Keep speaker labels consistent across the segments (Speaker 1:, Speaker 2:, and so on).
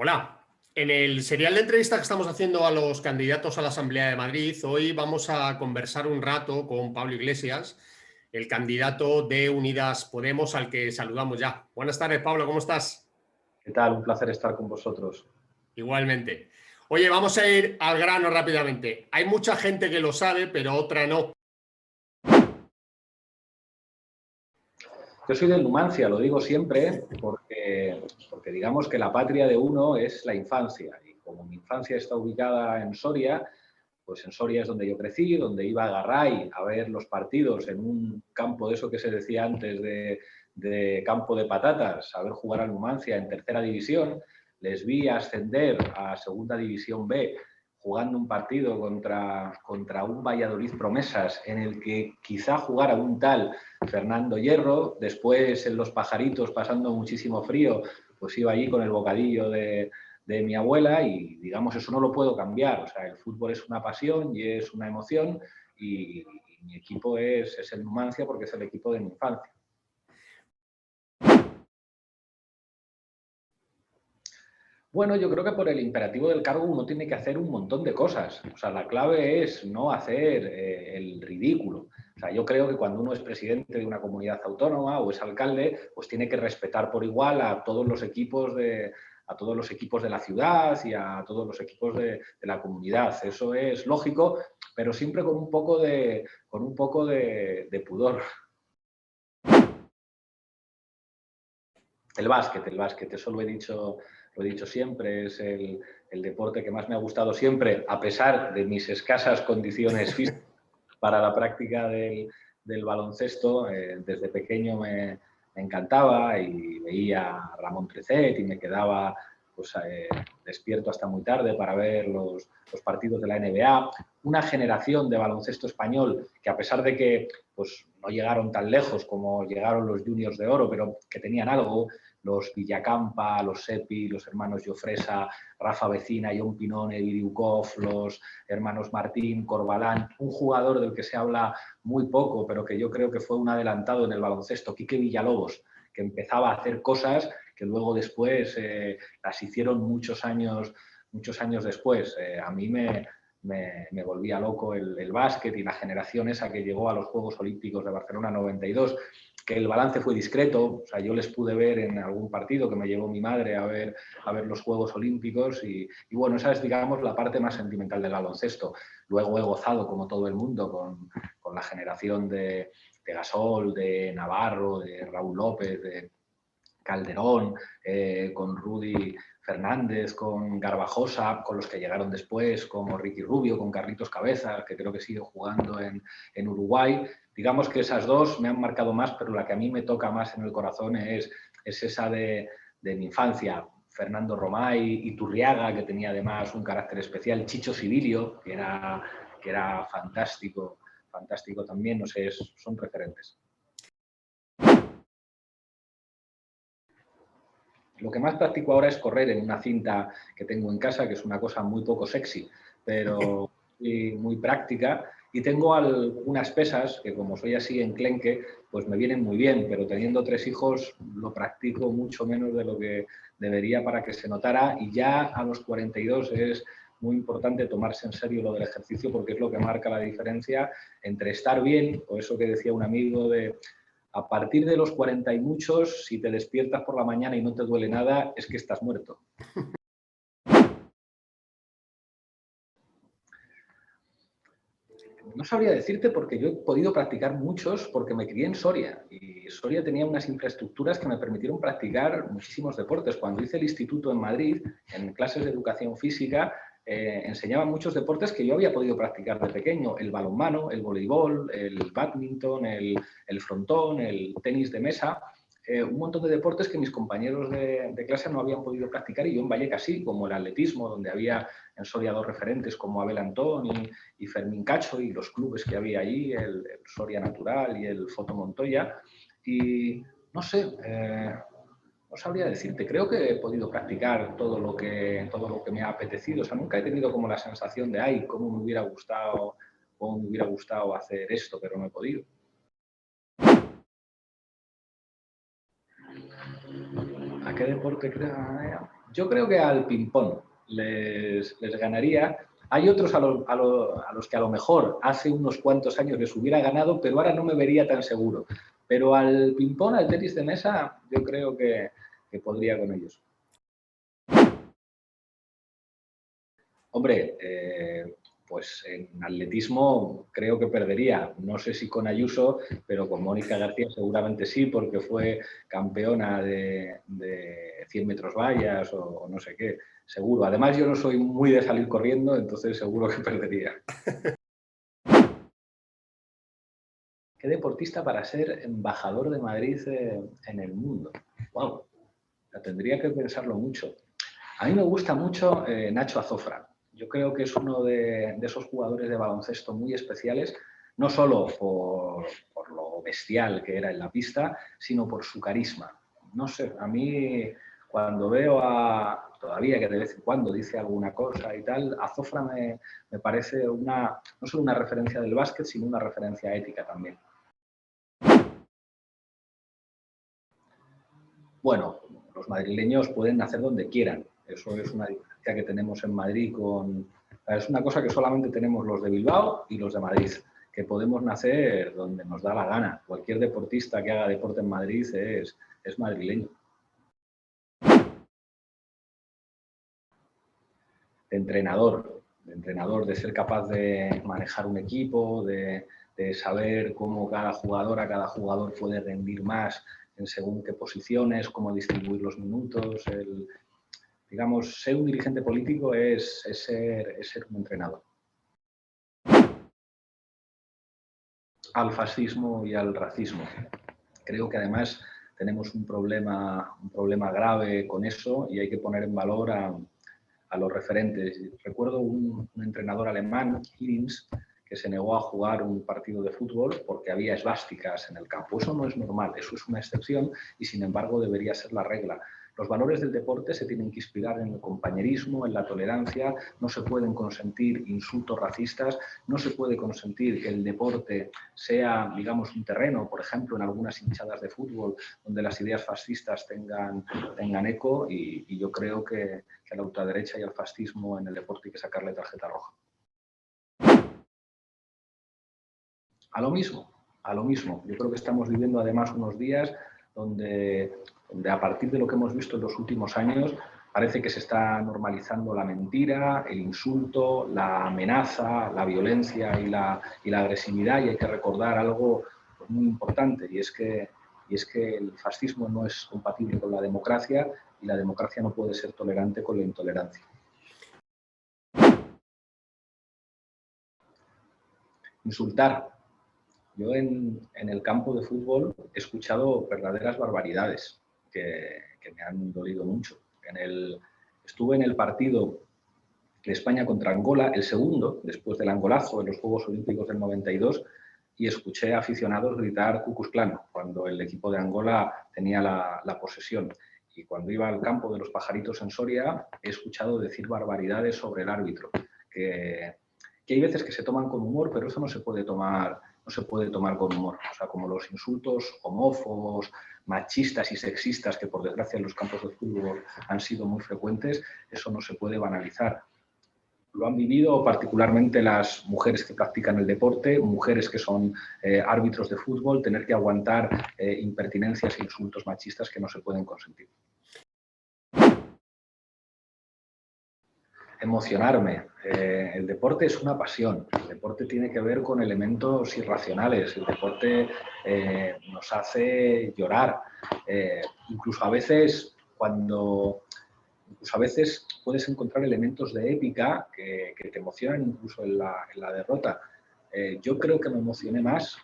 Speaker 1: Hola, en el serial de entrevistas que estamos haciendo a los candidatos a la Asamblea de Madrid, hoy vamos a conversar un rato con Pablo Iglesias, el candidato de Unidas Podemos, al que saludamos ya. Buenas tardes, Pablo, ¿cómo estás?
Speaker 2: ¿Qué tal? Un placer estar con vosotros.
Speaker 1: Igualmente. Oye, vamos a ir al grano rápidamente. Hay mucha gente que lo sabe, pero otra no.
Speaker 2: Yo soy de Numancia, lo digo siempre, porque digamos que la patria de uno es la infancia. Y como mi infancia está ubicada en Soria, pues en Soria es donde yo crecí, donde iba a Garray a ver los partidos en un campo de eso que se decía antes de campo de patatas, a ver jugar al Numancia en tercera división. Les vi ascender a segunda división B jugando un partido contra un Valladolid Promesas en el que quizá jugara un tal Fernando Hierro. Después en Los Pajaritos, pasando muchísimo frío, pues iba allí con el bocadillo de mi abuela y, digamos, eso no lo puedo cambiar. O sea, el fútbol es una pasión y es una emoción y mi equipo es el Numancia porque es el equipo de mi infancia. Bueno, yo creo que por el imperativo del cargo uno tiene que hacer un montón de cosas. O sea, la clave es no hacer el ridículo. O sea, yo creo que cuando uno es presidente de una comunidad autónoma o es alcalde, pues tiene que respetar por igual a todos los equipos de la ciudad y a todos los equipos de la comunidad. Eso es lógico, pero siempre con un poco de pudor. El básquet, eso lo he dicho siempre, es el deporte que más me ha gustado siempre, a pesar de mis escasas condiciones físicas para la práctica del baloncesto. Desde pequeño me encantaba y veía a Ramón Trecet y me quedaba pues, despierto hasta muy tarde para ver los partidos de la NBA. Una generación de baloncesto español que, a pesar de que pues, no llegaron tan lejos como llegaron los juniors de oro, pero que tenían algo, los Villacampa, los Sepi, los hermanos Jofresa, Rafa Vecina, John Pinone, Viriukov, los hermanos Martín, Corbalán, un jugador del que se habla muy poco, pero que yo creo que fue un adelantado en el baloncesto, Quique Villalobos, que empezaba a hacer cosas que luego después las hicieron muchos años después. A mí me volvía loco el básquet y la generación esa que llegó a los Juegos Olímpicos de Barcelona 92, que el balance fue discreto. O sea, yo les pude ver en algún partido que me llevó mi madre a ver los Juegos Olímpicos y bueno, esa es, digamos, la parte más sentimental del baloncesto. Luego he gozado, como todo el mundo, con la generación de Gasol, de Navarro, de Raúl López, de Calderón, con Rudy Fernández, con Garbajosa, con los que llegaron después, como Ricky Rubio, con Carlitos Cabezas, que creo que sigue jugando en Uruguay. Digamos que esas dos me han marcado más, pero la que a mí me toca más en el corazón es esa de mi infancia. Fernando Romay, Iturriaga, que tenía además un carácter especial, Chicho Sibilio, que era fantástico también, no sé, son referentes. Lo que más practico ahora es correr en una cinta que tengo en casa, que es una cosa muy poco sexy, pero muy práctica. Y tengo algunas pesas que, como soy así enclenque, pues me vienen muy bien, pero teniendo 3 hijos lo practico mucho menos de lo que debería para que se notara. Y ya a los 42 es muy importante tomarse en serio lo del ejercicio, porque es lo que marca la diferencia entre estar bien, o eso que decía un amigo de a partir de los 40 y muchos, si te despiertas por la mañana y no te duele nada, es que estás muerto. No sabría decirte porque yo he podido practicar muchos porque me crié en Soria y Soria tenía unas infraestructuras que me permitieron practicar muchísimos deportes. Cuando hice el instituto en Madrid, en clases de educación física, enseñaban muchos deportes que yo había podido practicar de pequeño: el balonmano, el voleibol, el bádminton, el frontón, el tenis de mesa. Un montón de deportes que mis compañeros de clase no habían podido practicar y yo en Vallecas sí, como el atletismo, donde había en Soria 2 referentes como Abel Antón y Fermín Cacho, y los clubes que había allí, el Soria Natural y el Foto Montoya. Y no sé, no sabría decirte, creo que he podido practicar todo lo que me ha apetecido. O sea, nunca he tenido como la sensación de, ay, cómo me hubiera gustado hacer esto, pero no he podido. ¿Qué deporte creo? Yo creo que al ping-pong les ganaría. Hay otros a los que a lo mejor hace unos cuantos años les hubiera ganado, pero ahora no me vería tan seguro. Pero al ping-pong, al tenis de mesa, yo creo que podría con ellos. Hombre, pues en atletismo creo que perdería. No sé si con Ayuso, pero con Mónica García seguramente sí, porque fue campeona de 100 metros vallas o no sé qué. Seguro. Además, yo no soy muy de salir corriendo, entonces seguro que perdería. ¿Qué deportista para ser embajador de Madrid en el mundo? ¡Wow! Tendría que pensarlo mucho. A mí me gusta mucho Nacho Azofra. Yo creo que es uno de esos jugadores de baloncesto muy especiales, no solo por lo bestial que era en la pista, sino por su carisma. No sé, a mí cuando veo todavía que de vez en cuando dice alguna cosa y tal, Azofra me parece no solo una referencia del básquet, sino una referencia ética también. Bueno, los madrileños pueden nacer donde quieran. Eso es una diferencia que tenemos en Madrid Es una cosa que solamente tenemos los de Bilbao y los de Madrid, que podemos nacer donde nos da la gana. Cualquier deportista que haga deporte en Madrid es madrileño. De entrenador, de ser capaz de manejar un equipo, de saber cómo cada jugador puede rendir más en según qué posiciones, cómo distribuir los minutos. Digamos, ser un dirigente político es ser un entrenador. Al fascismo y al racismo. Creo que además tenemos un problema grave con eso y hay que poner en valor a los referentes. Recuerdo un entrenador alemán, Hirins, que se negó a jugar un partido de fútbol porque había esvásticas en el campo. Eso no es normal, eso es una excepción y sin embargo debería ser la regla. Los valores del deporte se tienen que inspirar en el compañerismo, en la tolerancia, no se pueden consentir insultos racistas, no se puede consentir que el deporte sea, digamos, un terreno, por ejemplo, en algunas hinchadas de fútbol, donde las ideas fascistas tengan eco y yo creo que a la ultraderecha y al fascismo en el deporte hay que sacarle tarjeta roja. A lo mismo. Yo creo que estamos viviendo además unos días donde a partir de lo que hemos visto en los últimos años parece que se está normalizando la mentira, el insulto, la amenaza, la violencia y la agresividad y hay que recordar algo muy importante y es que el fascismo no es compatible con la democracia y la democracia no puede ser tolerante con la intolerancia. Insultar. Yo en el campo de fútbol he escuchado verdaderas barbaridades que me han dolido mucho. Estuve en el partido de España contra Angola, el segundo, después del angolazo en los Juegos Olímpicos del 92, y escuché a aficionados gritar Ku Klux Klan cuando el equipo de Angola tenía la posesión. Y cuando iba al campo de los Pajaritos en Soria, he escuchado decir barbaridades sobre el árbitro, que hay veces que se toman con humor, pero eso no se puede tomar con humor. O sea, como los insultos homófobos, machistas y sexistas que por desgracia en los campos de fútbol han sido muy frecuentes, eso no se puede banalizar. Lo han vivido particularmente las mujeres que practican el deporte, mujeres que son árbitros de fútbol, tener que aguantar impertinencias e insultos machistas que no se pueden consentir. Emocionarme. El deporte es una pasión. El deporte tiene que ver con elementos irracionales. El deporte nos hace llorar. Incluso a veces puedes encontrar elementos de épica que te emocionan incluso en la derrota. Yo creo que me emocioné más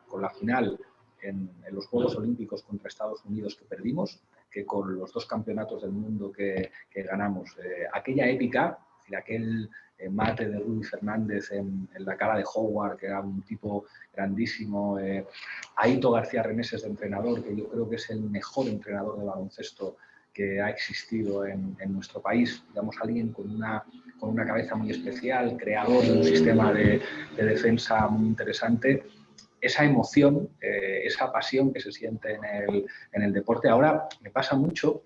Speaker 2: con la final en los Juegos Olímpicos contra Estados Unidos que perdimos que con los 2 campeonatos del mundo que ganamos. Aquella épica, aquel mate de Rudy Fernández en la cara de Howard, que era un tipo grandísimo, Aito García Reneses de entrenador, que yo creo que es el mejor entrenador de baloncesto que ha existido en nuestro país, digamos, alguien con una cabeza muy especial, creador de un sistema de defensa muy interesante. Esa emoción, esa pasión que se siente en el deporte. Ahora me pasa mucho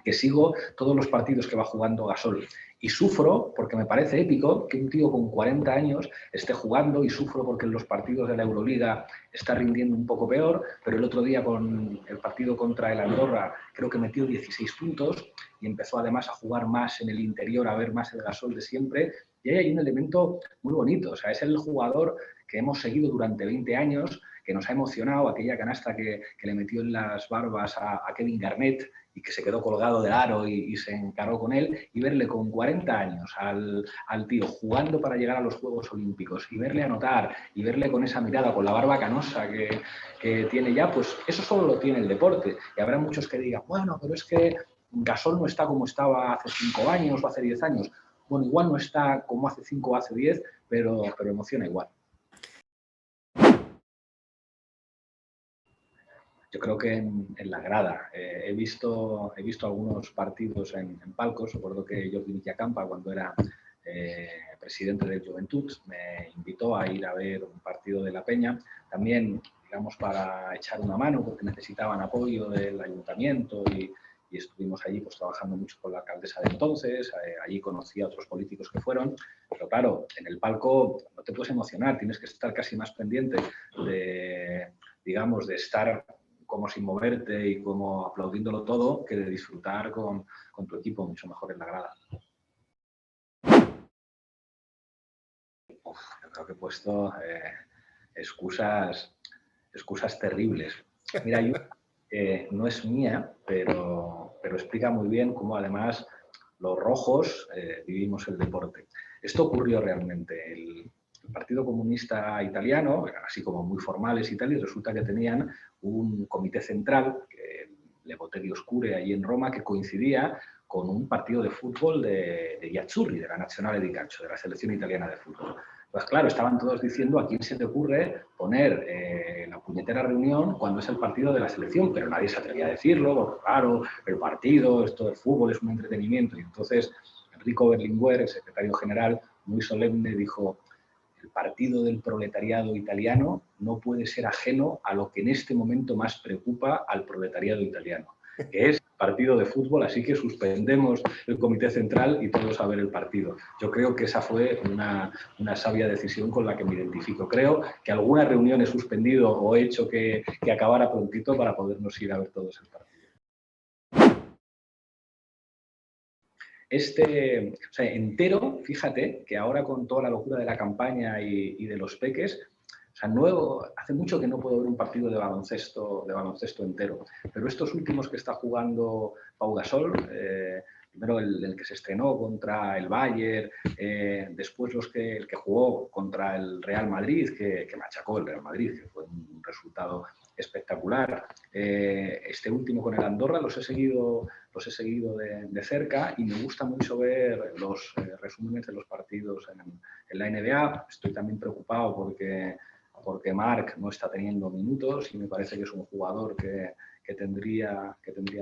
Speaker 2: que sigo todos los partidos que va jugando Gasol. Y sufro porque me parece épico que un tío con 40 años esté jugando, y sufro porque en los partidos de la Euroliga está rindiendo un poco peor, pero el otro día con el partido contra el Andorra creo que metió 16 puntos y empezó además a jugar más en el interior, a ver más el Gasol de siempre. Y ahí hay un elemento muy bonito, o sea, es el jugador que hemos seguido durante 20 años, que nos ha emocionado, aquella canasta que le metió en las barbas a Kevin Garnett y que se quedó colgado del aro y se encaró con él, y verle con 40 años al tío jugando para llegar a los Juegos Olímpicos y verle anotar y verle con esa mirada, con la barba canosa que tiene ya, pues eso solo lo tiene el deporte. Y habrá muchos que digan, bueno, pero es que Gasol no está como estaba hace 5 años o hace 10 años. Bueno, igual no está como hace 5 o hace 10, pero emociona igual. Yo creo que en la grada. He visto algunos partidos en palcos. Recuerdo que Jordi Villacampa, cuando era presidente del Joventut, me invitó a ir a ver un partido de la Peña. También, digamos, para echar una mano, porque necesitaban apoyo del ayuntamiento y estuvimos allí pues, trabajando mucho con la alcaldesa de entonces. Allí conocí a otros políticos que fueron. Pero claro, en el palco no te puedes emocionar, tienes que estar casi más pendiente de, digamos, de estar como sin moverte y como aplaudiéndolo todo, que de disfrutar con tu equipo mucho mejor en la grada. Yo creo que he puesto excusas terribles. Mira, no es mía, pero explica muy bien cómo además los rojos vivimos el deporte. Esto ocurrió realmente. El Partido Comunista Italiano, así como muy formales y tal, y resulta que tenían un comité central, Le Botelli Oscure, allí en Roma, que coincidía con un partido de fútbol de gli Azzurri, de la Nazionale di Calcio, de la selección italiana de fútbol. Pues claro, estaban todos diciendo a quién se te ocurre poner la puñetera reunión cuando es el partido de la selección, pero nadie se atrevía a decirlo, porque claro, el partido, esto del fútbol es un entretenimiento. Y entonces Enrico Berlinguer, el secretario general, muy solemne, dijo: el partido del proletariado italiano no puede ser ajeno a lo que en este momento más preocupa al proletariado italiano, que es el partido de fútbol, así que suspendemos el comité central y todos a ver el partido. Yo creo que esa fue una sabia decisión con la que me identifico. Creo que alguna reunión he suspendido o he hecho que acabara prontito para podernos ir a ver todos el partido. O sea, entero, fíjate que ahora con toda la locura de la campaña y de los peques, o sea, hace mucho que no puedo ver un partido de baloncesto entero, pero estos últimos que está jugando Pau Gasol, primero el que se estrenó contra el Bayern, después el que jugó contra el Real Madrid, que machacó el Real Madrid, que fue un resultado espectacular. Este último con el Andorra los he seguido de cerca y me gusta mucho ver los resúmenes de los partidos en la NBA. Estoy también preocupado porque Marc no está teniendo minutos y me parece que es un jugador que tendría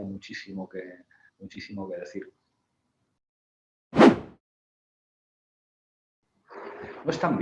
Speaker 2: muchísimo que decir. No están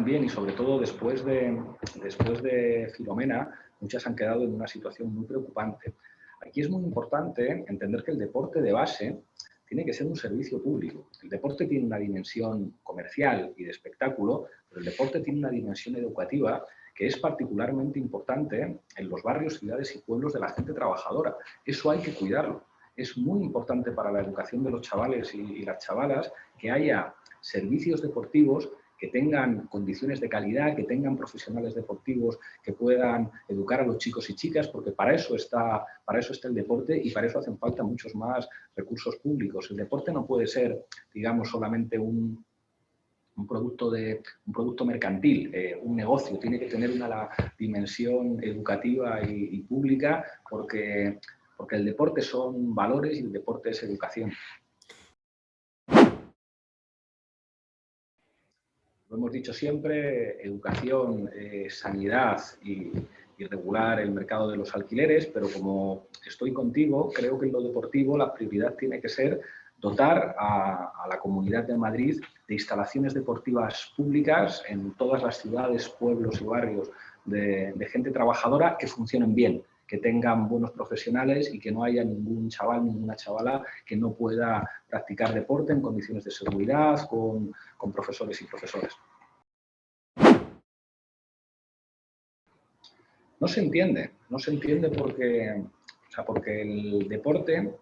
Speaker 2: bien y sobre todo después de Filomena, muchas han quedado en una situación muy preocupante. Aquí es muy importante entender que el deporte de base tiene que ser un servicio público. El deporte tiene una dimensión comercial y de espectáculo, pero el deporte tiene una dimensión educativa que es particularmente importante en los barrios, ciudades y pueblos de la gente trabajadora. Eso hay que cuidarlo. Es muy importante para la educación de los chavales y las chavalas que haya servicios deportivos que tengan condiciones de calidad, que tengan profesionales deportivos que puedan educar a los chicos y chicas, porque para eso está el deporte y para eso hacen falta muchos más recursos públicos. El deporte no puede ser, digamos, solamente un producto mercantil, un negocio. Tiene que tener una dimensión educativa y pública porque el deporte son valores y el deporte es educación. Lo hemos dicho siempre, educación, sanidad y regular el mercado de los alquileres, pero como estoy contigo, creo que en lo deportivo la prioridad tiene que ser dotar a la Comunidad de Madrid de instalaciones deportivas públicas en todas las ciudades, pueblos y barrios de gente trabajadora que funcionen bien, que tengan buenos profesionales y que no haya ningún chaval, ninguna chavala que no pueda practicar deporte en condiciones de seguridad, con profesores y profesores. No se entiende porque el deporte,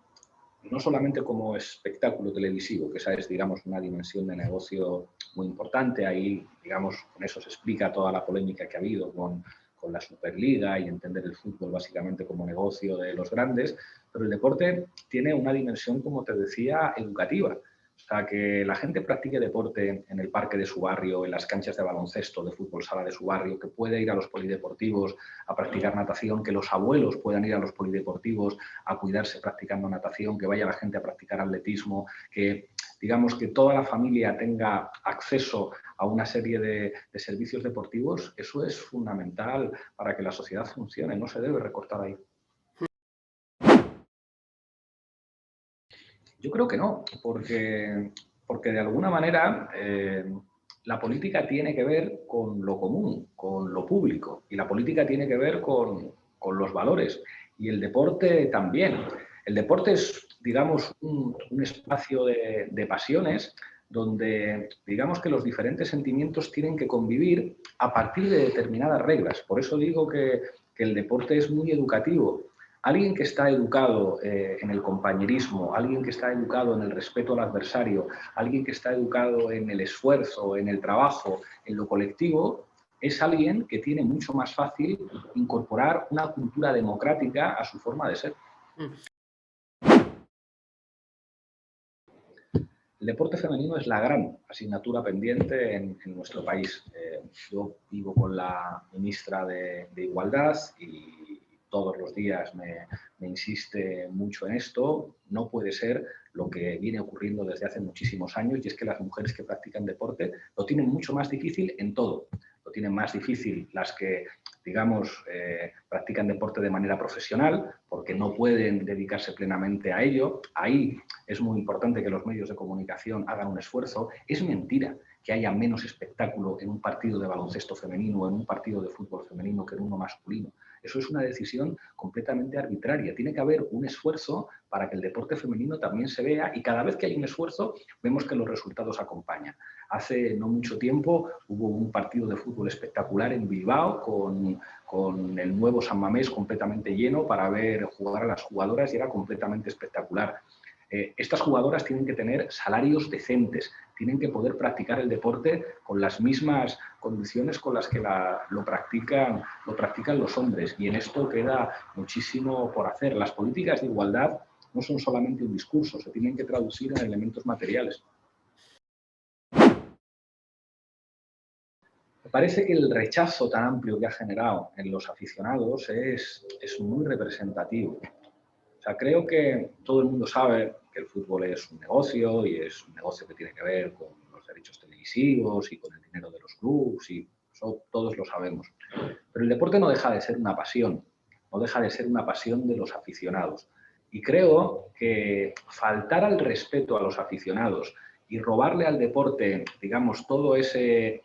Speaker 2: no solamente como espectáculo televisivo, que esa es, digamos, una dimensión de negocio muy importante, ahí, digamos, con eso se explica toda la polémica que ha habido con la Superliga y entender el fútbol básicamente como negocio de los grandes, pero el deporte tiene una dimensión, como te decía, educativa. O sea, que la gente practique deporte en el parque de su barrio, en las canchas de baloncesto, de fútbol sala de su barrio, que puede ir a los polideportivos a practicar natación, que los abuelos puedan ir a los polideportivos a cuidarse practicando natación, que vaya la gente a practicar atletismo, que digamos que toda la familia tenga acceso a una serie de servicios deportivos, eso es fundamental para que la sociedad funcione, no se debe recortar ahí. Yo creo que no, porque de alguna manera la política tiene que ver con lo común, con lo público, y la política tiene que ver con los valores, y el deporte también. El deporte es, digamos, un espacio de pasiones donde, digamos, que los diferentes sentimientos tienen que convivir a partir de determinadas reglas. Por eso digo que el deporte es muy educativo. Alguien que está educado en el compañerismo, alguien que está educado en el respeto al adversario, alguien que está educado en el esfuerzo, en el trabajo, en lo colectivo, es alguien que tiene mucho más fácil incorporar una cultura democrática a su forma de ser. El deporte femenino es la gran asignatura pendiente en nuestro país. Yo vivo con la ministra de Igualdad y todos los días me insiste mucho en esto. No puede ser lo que viene ocurriendo desde hace muchísimos años, y es que las mujeres que practican deporte lo tienen mucho más difícil en todo. Lo tienen más difícil las que, digamos, practican deporte de manera profesional porque no pueden dedicarse plenamente a ello. Ahí es muy importante que los medios de comunicación hagan un esfuerzo. Es mentira que haya menos espectáculo en un partido de baloncesto femenino o en un partido de fútbol femenino que en uno masculino. Eso es una decisión completamente arbitraria. Tiene que haber un esfuerzo para que el deporte femenino también se vea, y cada vez que hay un esfuerzo vemos que los resultados acompañan. Hace no mucho tiempo hubo un partido de fútbol espectacular en Bilbao con el nuevo San Mamés completamente lleno para ver jugar a las jugadoras, y era completamente espectacular. Estas jugadoras tienen que tener salarios decentes, tienen que poder practicar el deporte con las mismas condiciones con las que lo practican los hombres, y en esto queda muchísimo por hacer. Las políticas de igualdad no son solamente un discurso, se tienen que traducir en elementos materiales. Me parece que el rechazo tan amplio que ha generado en los aficionados es muy representativo. O sea, creo que todo el mundo sabe que el fútbol es un negocio, y es un negocio que tiene que ver con los derechos televisivos y con el dinero de los clubes, y eso todos lo sabemos. Pero el deporte no deja de ser una pasión, no deja de ser una pasión de los aficionados. Y creo que faltar al respeto a los aficionados y robarle al deporte, digamos, todo ese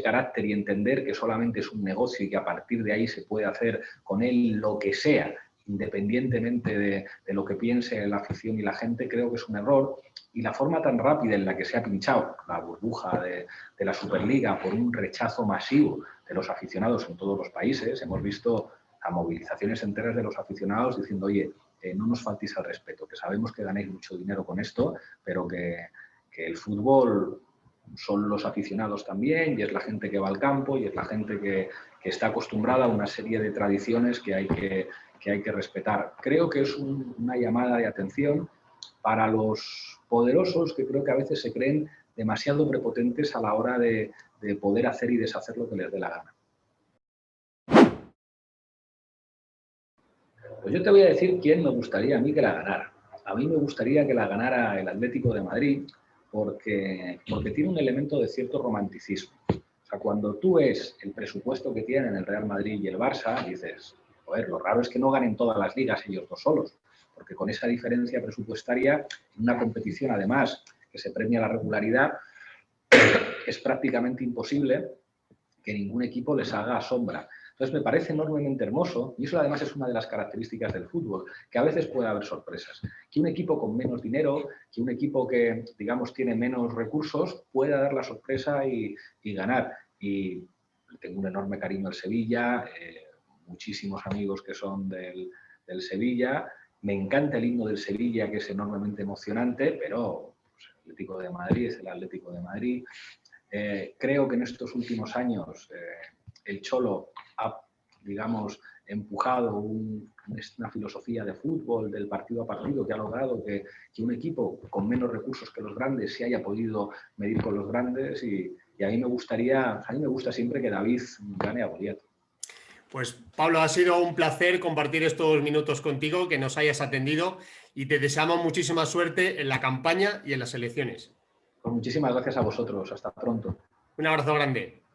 Speaker 2: carácter, y entender que solamente es un negocio y que a partir de ahí se puede hacer con él lo que sea, independientemente de lo que piense la afición y la gente, creo que es un error. Y la forma tan rápida en la que se ha pinchado la burbuja de la Superliga por un rechazo masivo de los aficionados en todos los países, hemos visto a movilizaciones enteras de los aficionados diciendo: oye, no nos faltéis al respeto, que sabemos que ganáis mucho dinero con esto, pero que el fútbol son los aficionados también, y es la gente que va al campo, y es la gente que está acostumbrada a una serie de tradiciones que hay que respetar. Creo que es una llamada de atención para los poderosos, que creo que a veces se creen demasiado prepotentes a la hora de poder hacer y deshacer lo que les dé la gana. Pues yo te voy a decir quién me gustaría a mí que la ganara. A mí me gustaría que la ganara el Atlético de Madrid, porque tiene un elemento de cierto romanticismo. O sea, cuando tú ves el presupuesto que tienen el Real Madrid y el Barça, dices: joder, lo raro es que no ganen todas las ligas ellos dos solos, porque con esa diferencia presupuestaria, en una competición además que se premia la regularidad, es prácticamente imposible que ningún equipo les haga sombra. Entonces me parece enormemente hermoso, y eso además es una de las características del fútbol, que a veces puede haber sorpresas. Que un equipo con menos dinero, que un equipo que, digamos, tiene menos recursos, pueda dar la sorpresa y ganar. Y tengo un enorme cariño al Sevilla, muchísimos amigos que son del Sevilla. Me encanta el himno del Sevilla, que es enormemente emocionante, pero pues, el Atlético de Madrid es el Atlético de Madrid. Creo que en estos últimos años el Cholo ha, digamos, empujado una filosofía de fútbol, del partido a partido, que ha logrado que un equipo con menos recursos que los grandes se haya podido medir con los grandes y a mí me gusta siempre que David gane a Goliat.
Speaker 1: Pues Pablo, ha sido un placer compartir estos minutos contigo, que nos hayas atendido y te deseamos muchísima suerte en la campaña y en las elecciones.
Speaker 2: Pues muchísimas gracias a vosotros. Hasta pronto.
Speaker 1: Un abrazo grande.